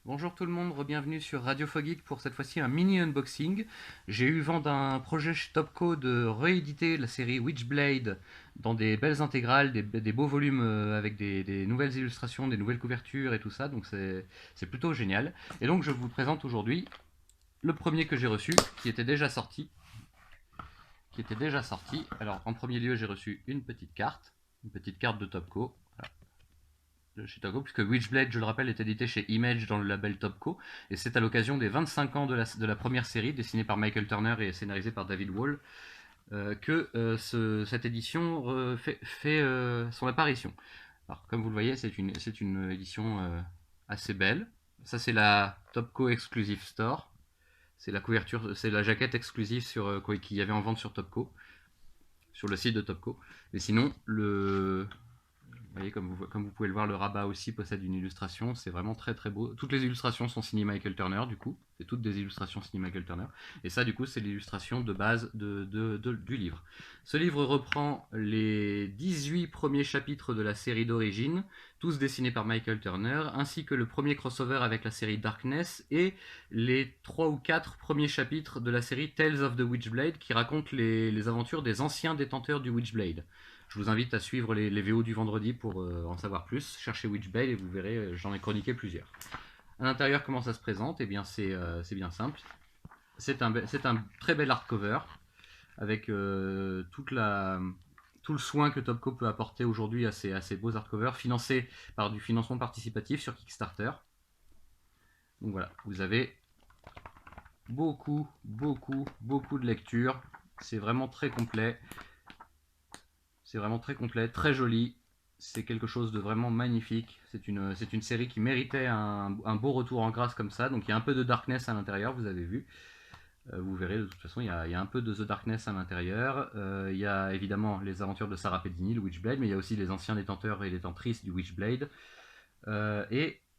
Bonjour tout le monde, bienvenue sur Radio Foggeek pour cette fois-ci un mini unboxing. J'ai eu vent d'un projet chez Topco de rééditer la série Witchblade dans des belles intégrales, des beaux volumes avec des nouvelles illustrations, des nouvelles couvertures et tout ça, donc c'est plutôt génial. Et donc je vous présente aujourd'hui le premier que j'ai reçu, qui était déjà sorti. Alors en premier lieu j'ai reçu une petite carte de Topco, de chez Topco, puisque Witchblade, je le rappelle, est édité chez Image dans le label Topco, et c'est à l'occasion des 25 ans de la première série, dessinée par Michael Turner et scénarisée par David Wall, que cette édition fait son apparition. Alors, comme vous le voyez, c'est une édition assez belle. Ça, c'est la Topco Exclusive Store. C'est la couverture, c'est la jaquette exclusive qu'il y avait en vente sur Topco, sur le site de Topco. Mais sinon, vous voyez, comme vous pouvez le voir, le rabat aussi possède une illustration. C'est vraiment très très beau. Toutes les illustrations sont signées Michael Turner, du coup. C'est toutes des illustrations signées Michael Turner. Et ça, du coup, c'est l'illustration de base du livre. Ce livre reprend les 18 premiers chapitres de la série d'origine, tous dessinés par Michael Turner, ainsi que le premier crossover avec la série Darkness et les 3 ou 4 premiers chapitres de la série Tales of the Witchblade qui racontent les aventures des anciens détenteurs du Witchblade. Je vous invite à suivre les VO du vendredi pour en savoir plus. Cherchez Witchblade et vous verrez, j'en ai chroniqué plusieurs. À l'intérieur, comment ça se présente? Eh bien, c'est bien simple. C'est un très bel hardcover avec tout le soin que Topco peut apporter aujourd'hui à ces beaux hardcovers, financés par du financement participatif sur Kickstarter. Donc voilà, vous avez beaucoup de lectures. C'est vraiment très complet. C'est vraiment très complet, très joli. C'est quelque chose de vraiment magnifique. C'est une série qui méritait un beau retour en grâce comme ça. Donc il y a un peu de darkness à l'intérieur, vous avez vu. Vous verrez, de toute façon, il y a un peu de The Darkness à l'intérieur. Il y a évidemment les aventures de Sarah Pedini, le Witchblade, mais il y a aussi les anciens détenteurs et détentrices du Witchblade. À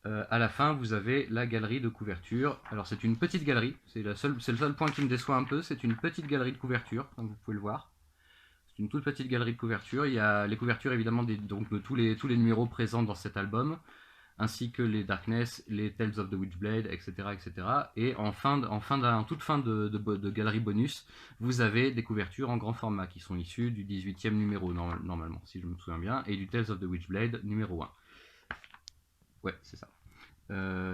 la fin, vous avez la galerie de couverture. Alors c'est une petite galerie, c'est le seul point qui me déçoit un peu, c'est une petite galerie de couverture, comme vous pouvez le voir. C'est une toute petite galerie de couverture. Il y a les couvertures évidemment donc, de tous les numéros présents dans cet album, ainsi que les Darkness, les Tales of the Witchblade, etc. etc. Et toute fin de galerie bonus, vous avez des couvertures en grand format qui sont issues du 18e numéro normalement, si je me souviens bien, et du Tales of the Witchblade numéro 1. Ouais, c'est ça.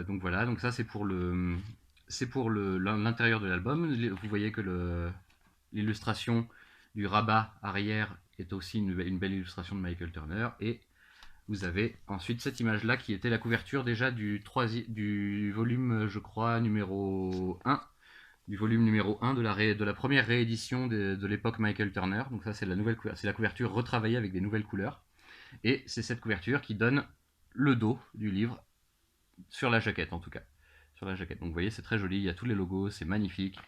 Donc voilà, donc ça c'est pour l'intérieur de l'album. Vous voyez que l'illustration du rabat arrière est aussi une belle illustration de Michael Turner. Et vous avez ensuite cette image-là qui était la couverture déjà du volume, je crois, numéro 1. Du volume numéro 1 de la première réédition de l'époque Michael Turner. Donc ça, c'est la couverture retravaillée avec des nouvelles couleurs. Et c'est cette couverture qui donne le dos du livre, sur la jaquette en tout cas. Sur la jaquette. Donc vous voyez, c'est très joli, il y a tous les logos, c'est magnifique.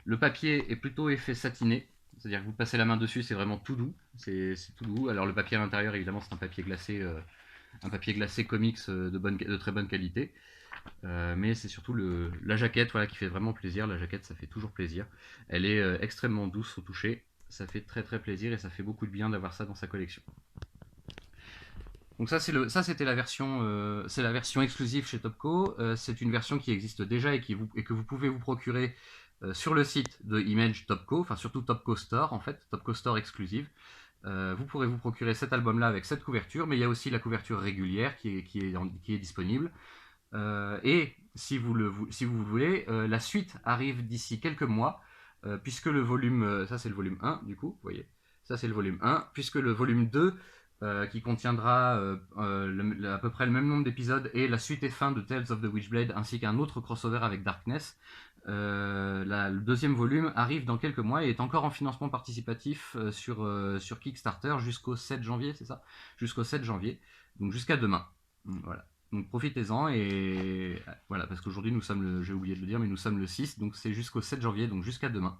Le papier est plutôt effet satiné, c'est-à-dire que vous passez la main dessus, c'est vraiment tout doux. C'est tout doux. Alors le papier à l'intérieur, évidemment, c'est un papier glacé comics de très bonne qualité. Mais c'est surtout la jaquette, voilà, qui fait vraiment plaisir. La jaquette, ça fait toujours plaisir. Elle est extrêmement douce au toucher. Ça fait très très plaisir et ça fait beaucoup de bien d'avoir ça dans sa collection. Donc ça c'était c'est la version exclusive chez Topco. C'est une version qui existe déjà et que vous pouvez vous procurer sur le site de Image Topco, enfin surtout Topco Store en fait, Topco Store exclusive. Vous pourrez vous procurer cet album-là avec cette couverture, mais il y a aussi la couverture régulière qui est disponible. Et si vous voulez, la suite arrive d'ici quelques mois, puisque ça c'est le volume 1 du coup, vous voyez, ça c'est le volume 1, puisque le volume 2 qui contiendra à peu près le même nombre d'épisodes et la suite et fin de Tales of the Witchblade ainsi qu'un autre crossover avec Darkness. Le deuxième volume arrive dans quelques mois et est encore en financement participatif sur Kickstarter jusqu'au 7 janvier, c'est ça? Jusqu'au 7 janvier, donc jusqu'à demain. Voilà. Donc profitez-en et voilà, parce qu'aujourd'hui j'ai oublié de le dire, mais nous sommes le 6, donc c'est jusqu'au 7 janvier, donc jusqu'à demain.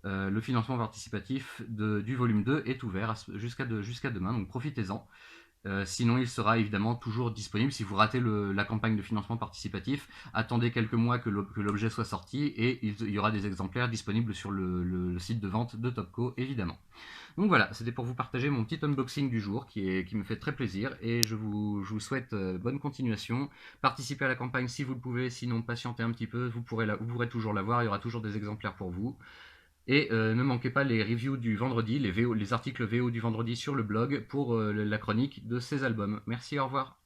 Le financement participatif du volume 2 est ouvert jusqu'à demain, donc profitez-en. Sinon, il sera évidemment toujours disponible. Si vous ratez la campagne de financement participatif, attendez quelques mois que l'objet soit sorti et il y aura des exemplaires disponibles sur le site de vente de Topco, évidemment. Donc voilà, c'était pour vous partager mon petit unboxing du jour qui me fait très plaisir et je vous souhaite bonne continuation. Participez à la campagne si vous le pouvez, sinon patientez un petit peu, vous pourrez toujours l'avoir, il y aura toujours des exemplaires pour vous. Et ne manquez pas les reviews du vendredi, les articles VO du vendredi sur le blog pour la chronique de ces albums. Merci, au revoir.